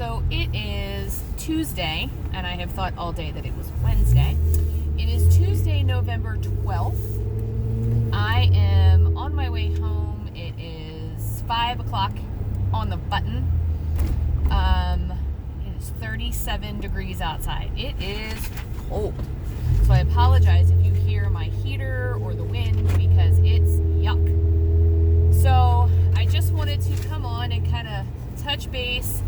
So it is Tuesday, and I have thought all day that it was Wednesday. It is Tuesday, November 12th. I am on my way home. It is 5 o'clock on the button. It is 37 degrees outside. It is cold. So I apologize if you hear my heater or the wind because it's yuck. So I just wanted to come on and kind of touch base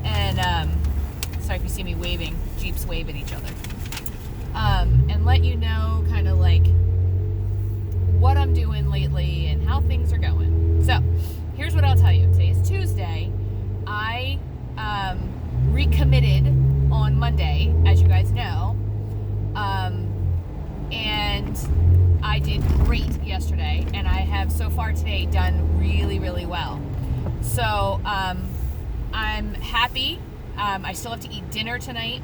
and sorry if you see me waving. Jeeps wave at each other. And let you know kind of like what I'm doing lately and how things are going. So here's what I'll tell you. Today is Tuesday. I recommitted on Monday, as you guys know. And I did great yesterday, and I have so far today done really, really well. So I'm happy. I still have to eat dinner tonight,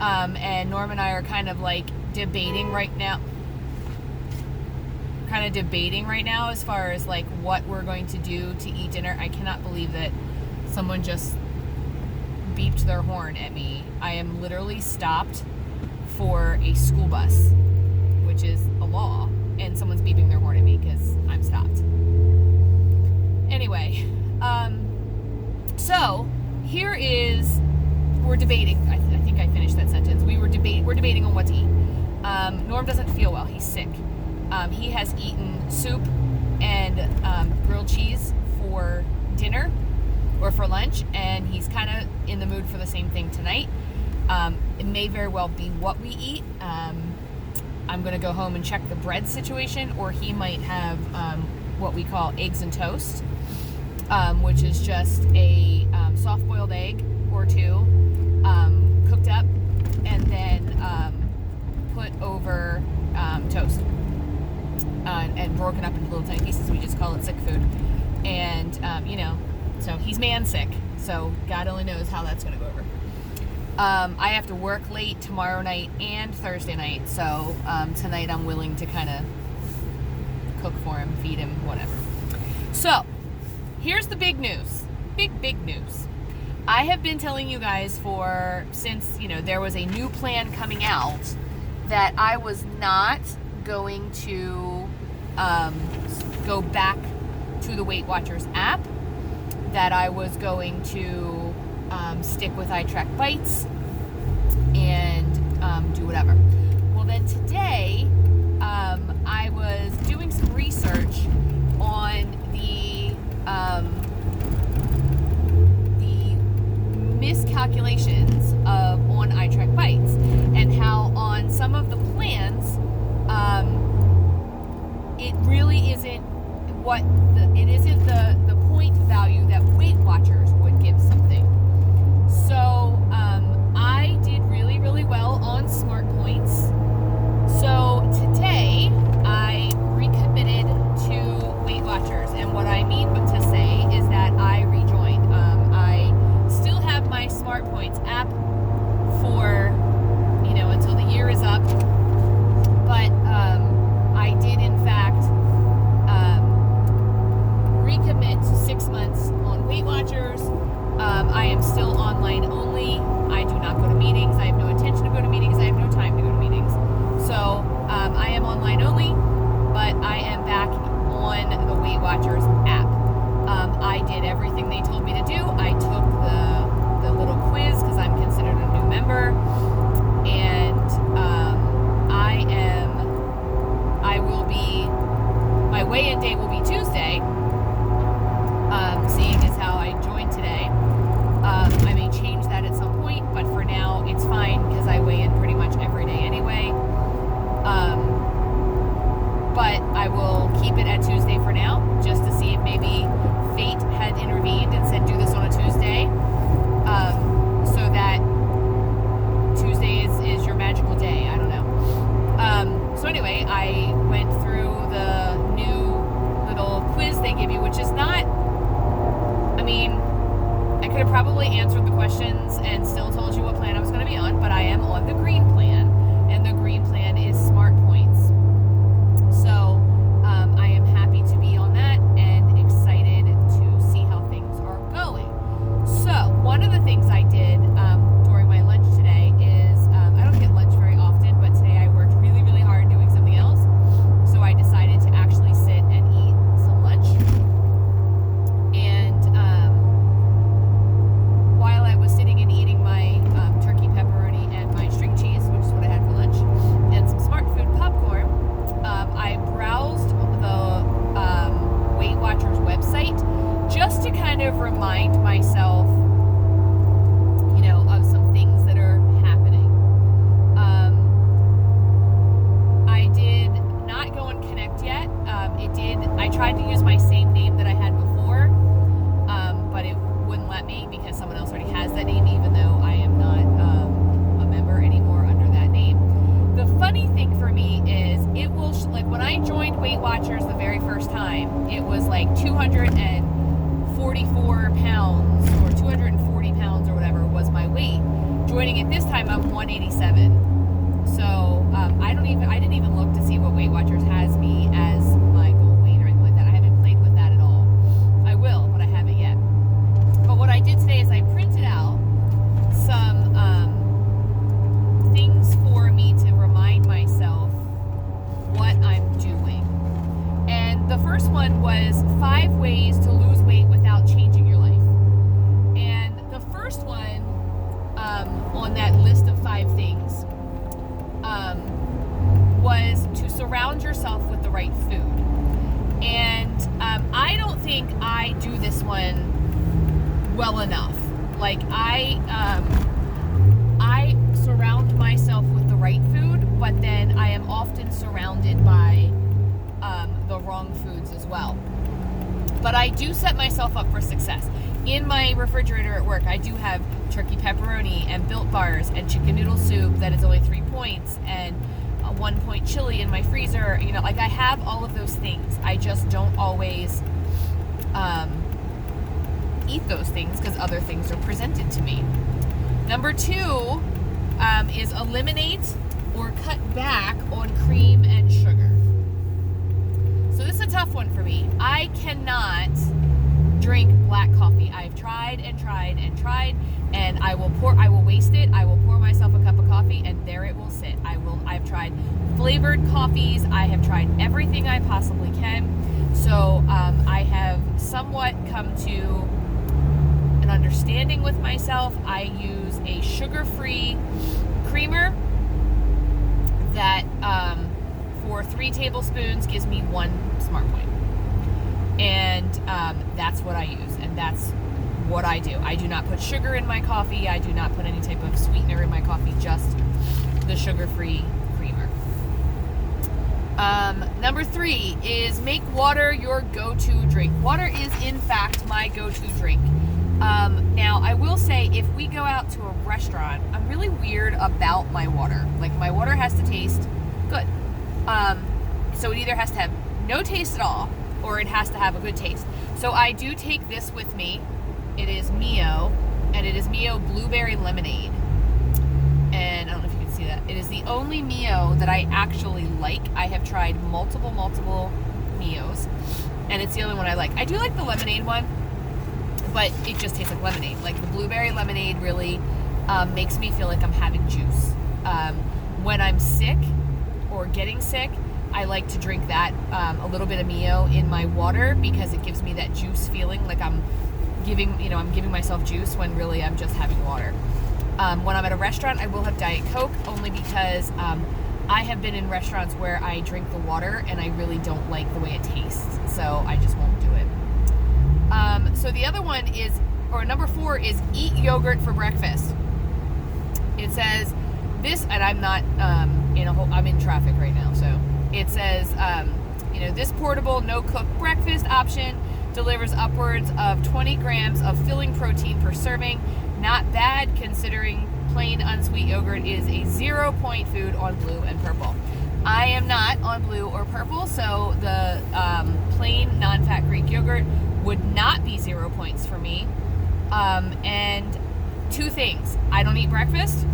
and Norm and I are kind of like debating right now as far as like what we're going to do to eat dinner. I cannot believe that someone just beeped their horn at me. I am literally stopped for a school bus, which is a law, and someone's beeping their horn at me because I'm stopped. Anyway, so here is, we're debating. I think I finished that sentence. We're debating on what to eat. Norm doesn't feel well. He's sick. He has eaten soup and grilled cheese for dinner or for lunch, and he's kind of in the mood for the same thing tonight. It may very well be what we eat. I'm going to go home and check the bread situation, or he might have what we call eggs and toast, which is just a soft-boiled egg or two cooked up and then put over toast and broken up into little tiny pieces. We just call it sick food. And, so he's man sick, so God only knows how that's going to go over. I have to work late tomorrow night and Thursday night, so tonight I'm willing to kind of cook for him, feed him, whatever. So, here's the big news. Big news. I have been telling you guys since there was a new plan coming out that I was not going to go back to the Weight Watchers app, that I was going to stick with iTrack Bites and do whatever. Well, then today I was doing some research on the miscalculations on iTrack Bites, and how on some of the plans it really isn't the point value that Weight Watchers would give something. So I did really, really well on Smart Points. So today I recommitted to Weight Watchers, and what I mean to say is that I rejoined. I still have my Smart Points app for until the year is up, but I did in fact recommit to 6 months on Weight Watchers. I am still online only. I do not go to meetings. I have no intention to go to meetings. I have no time to go to meetings. So I am online only, but I am back on the Weight Watchers app. I did everything they told me to do. I took the little quiz because I'm considered a new member, and my weigh-in day will be Tuesday, seeing as how I joined today. I may change that at some point, but for now it's fine because I weigh in pretty much every day anyway. But I will keep it at Tuesday for now, just to see if maybe fate had intervened and said do this on a Tuesday, so that Tuesday is your magical day. I don't know. So anyway, I went through the new little quiz they give you, which is not, I could have probably answered the questions and still told you what plan I was going to be on, but I am on the green plan, and the green plan is Smart Points. So I am happy to be on that and excited to see how things are going. So one of the things I kind of remind myself, of some things that are happening. I did not go and connect yet. I tried to use my same name that I had before, but it wouldn't let me because someone else already has that name, even though I am not a member anymore under that name. The funny thing for me is it will, when I joined Weight Watchers the very first time, it was like 244 pounds or 240 pounds or whatever was my weight. Joining it this time, I'm 187. So I didn't even look to see what Weight Watchers has me as my goal weight or anything like that. I haven't played with that at all. I will, but I haven't yet. But what I did today is I printed out some things for me to remind myself what I'm doing. And the first one was 5 ways to lose weight without changing your life. And the first one on that list of 5 things was to surround yourself with the right food. And I don't think I do this one well enough. Like I surround myself with the right food, but then I am often surrounded by the wrong foods as well. But I do set myself up for success. In my refrigerator at work, I do have turkey pepperoni and Built Bars and chicken noodle soup that is only 3 points and a 1 point chili in my freezer. I have all of those things. I just don't always eat those things because other things are presented to me. Number 2 is eliminate or cut back on cream and sugar. So this is a tough one for me. I cannot drink black coffee. I've tried and tried and tried, and I will waste it. I will pour myself a cup of coffee and there it will sit. I've tried flavored coffees. I have tried everything I possibly can. So I have somewhat come to an understanding with myself. I use a sugar-free creamer that for 3 tablespoons gives me 1 smart point. And that's what I use, and that's what I do. I do not put sugar in my coffee. I do not put any type of sweetener in my coffee, just the sugar-free creamer. Number 3 is make water your go-to drink. Water is, in fact, my go-to drink. Now, I will say, if we go out to a restaurant, I'm really weird about my water. Like, my water has to taste good. So it either has to have no taste at all, or it has to have a good taste. So I do take this with me. It is Mio, and it is Mio Blueberry Lemonade. And I don't know if you can see that. It is the only Mio that I actually like. I have tried multiple Mios, and it's the only one I like. I do like the lemonade one, but it just tastes like lemonade. Like the blueberry lemonade really makes me feel like I'm having juice. When I'm sick or getting sick, I like to drink that, a little bit of Mio in my water, because it gives me that juice feeling, like I'm giving myself juice when really I'm just having water. When I'm at a restaurant, I will have Diet Coke, only because I have been in restaurants where I drink the water and I really don't like the way it tastes, so I just won't do it. So the other one is, or number 4 is eat yogurt for breakfast. It says this, and I'm not I'm in traffic right now, so it says, this portable no-cook breakfast option delivers upwards of 20 grams of filling protein per serving. Not bad, considering plain unsweet yogurt is a 0-point food on Blue and Purple. I am not on Blue or Purple, so the plain non-fat Greek yogurt would not be 0 points for me. And 2 things. I don't eat breakfast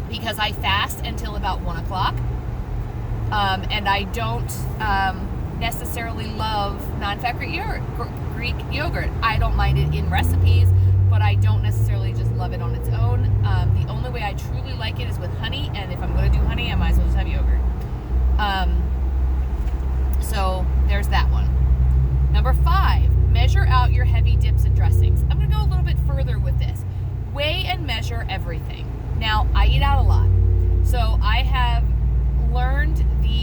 because I fast until about 1 o'clock. And I don't necessarily love non-fat Greek yogurt. I don't mind it in recipes, but I don't necessarily just love it on its own. The only way I truly like it is with honey, and if I'm going to do honey, I might as well just have yogurt. So there's that one. Number 5, measure out your heavy dips and dressings. I'm going to go a little bit further with this. Weigh and measure everything. Now, I eat out a lot, so I have learned the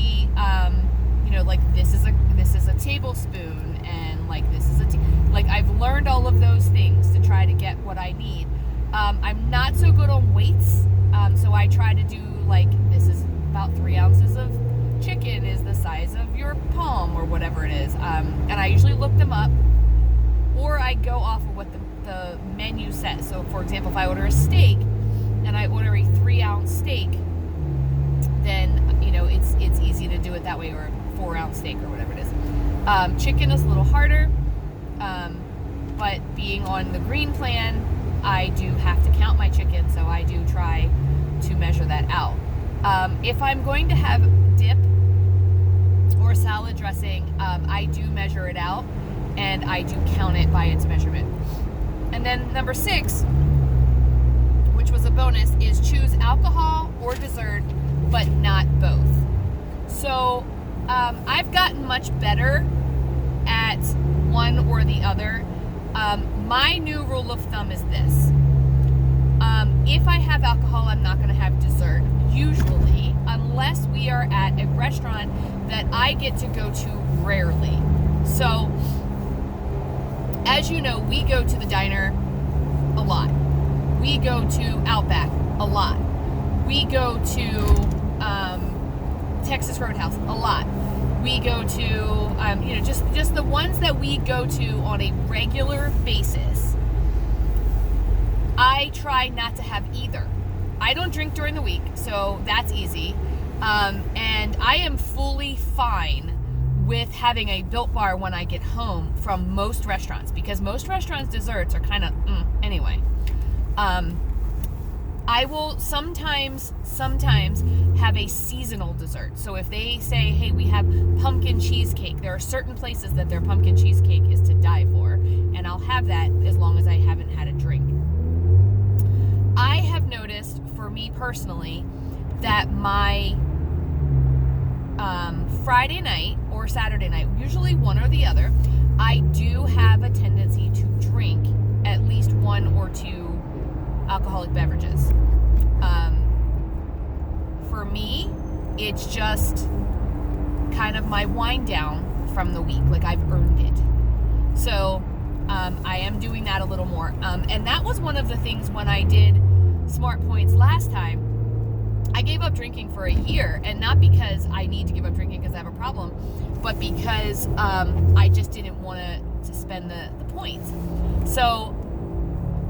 like this is a tablespoon, and like this is I've learned all of those things to try to get what I need. I'm not so good on weights, so I try to do like, this is about 3 ounces of chicken is the size of your palm or whatever it is, and I usually look them up, or I go off of what the menu says. So for example, if I order a steak and I order a 3-ounce steak, then it's easy to do it that way, or a 4-ounce steak or whatever it is. Chicken is a little harder, but being on the green plan, I do have to count my chicken, so I do try to measure that out. If I'm going to have dip or salad dressing, I do measure it out, and I do count it by its measurement. And then number 6, which was a bonus, is choose alcohol or dessert, but not both. So I've gotten much better at one or the other. My new rule of thumb is this. If I have alcohol, I'm not going to have dessert, usually, unless we are at a restaurant that I get to go to rarely. So, as you know, we go to the diner a lot. We go to Outback a lot. We go to Texas Roadhouse a lot. We go to, just the ones that we go to on a regular basis. I try not to have either. I don't drink during the week, so that's easy. And I am fully fine with having a Built Bar when I get home from most restaurants, because most restaurants' desserts are kind of anyway. I will sometimes have a seasonal dessert. So if they say, hey, we have pumpkin cheesecake, there are certain places that their pumpkin cheesecake is to die for, and I'll have that as long as I haven't had a drink. I have noticed, for me personally, that my Friday night or Saturday night, usually one or the other, I do have a tendency to drink at least 1 or 2 alcoholic beverages. For me, it's just kind of my wind down from the week. Like, I've earned it. So I am doing that a little more. And that was one of the things when I did Smart Points last time. I gave up drinking for a year, and not because I need to give up drinking because I have a problem, but because I just didn't want to spend the points. So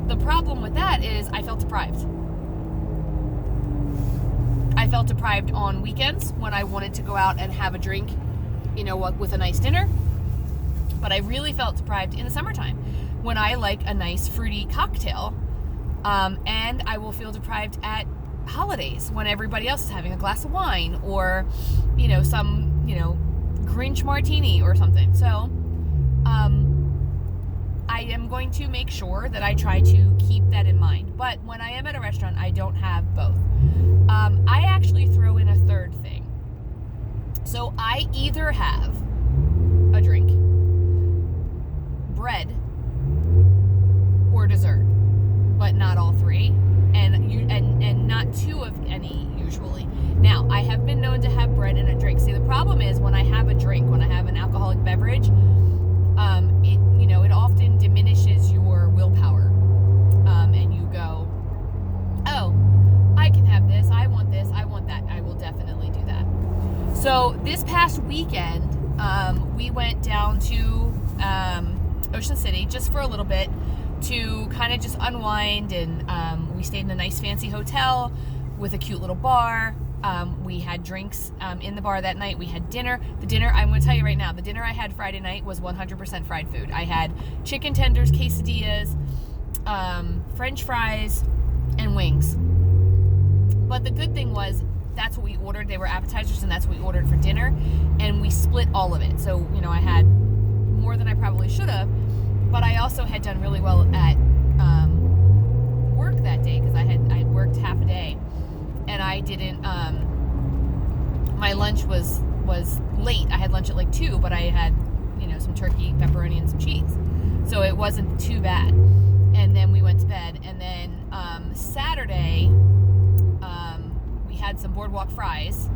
the problem with that is I felt deprived. I felt deprived on weekends when I wanted to go out and have a drink, with a nice dinner. But I really felt deprived in the summertime when I like a nice fruity cocktail. And I will feel deprived at holidays when everybody else is having a glass of wine or, some, Grinch martini or something. So, I am going to make sure that I try to keep that in mind. But when I am at a restaurant, I don't have both. I actually throw in a third thing. So I either have a drink, bread, or dessert, but not all 3, and not 2 of any usually. Now, I have been known to have bread and a drink. See, the problem is when I have a drink, when I have an alcoholic beverage, it often diminishes your willpower, and you go, oh, I can have this, I want that, I will definitely do that. So this past weekend, we went down to Ocean City just for a little bit to kind of just unwind, and we stayed in a nice fancy hotel with a cute little bar. We had drinks in the bar that night. We had dinner. The dinner, I'm going to tell you right now, the dinner I had Friday night was 100% fried food. I had chicken tenders, quesadillas, French fries, and wings. But the good thing was, that's what we ordered. They were appetizers, and that's what we ordered for dinner. And we split all of it. So, I had more than I probably should have. But I also had done really well at work that day, because I worked half a day. And I didn't, my lunch was late. I had lunch at like 2, but I had, some turkey, pepperoni, and some cheese. So it wasn't too bad. And then we went to bed. And then Saturday, we had some boardwalk fries,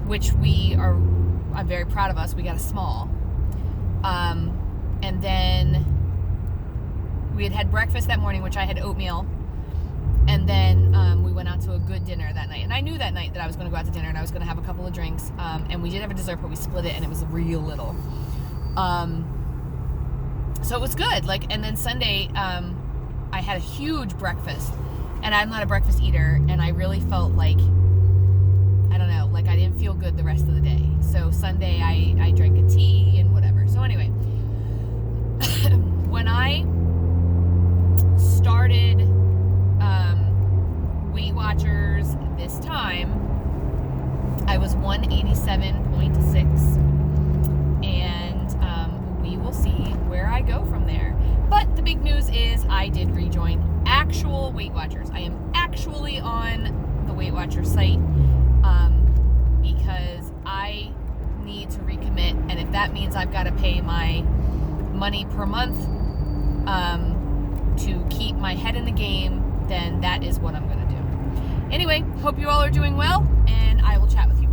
which I'm very proud of us. We got a small. And then we had breakfast that morning, which I had oatmeal, and then we went out to a good dinner that night. And I knew that night that I was going to go out to dinner and I was going to have a couple of drinks. And we did have a dessert, but we split it, and it was real little. So it was good. And then Sunday, I had a huge breakfast, and I'm not a breakfast eater, and I really felt like, I don't know, I didn't feel good the rest of the day. So Sunday, I drank a tea and whatever. So anyway, when I started Weight Watchers this time, I was 187.6, and we will see where I go from there. But the big news is I did rejoin actual Weight Watchers. I am actually on the Weight Watchers site, because I need to recommit, and if that means I've got to pay my money per month to keep my head in the game, then that is what I'm going to do. Anyway, hope you all are doing well, and I will chat with you.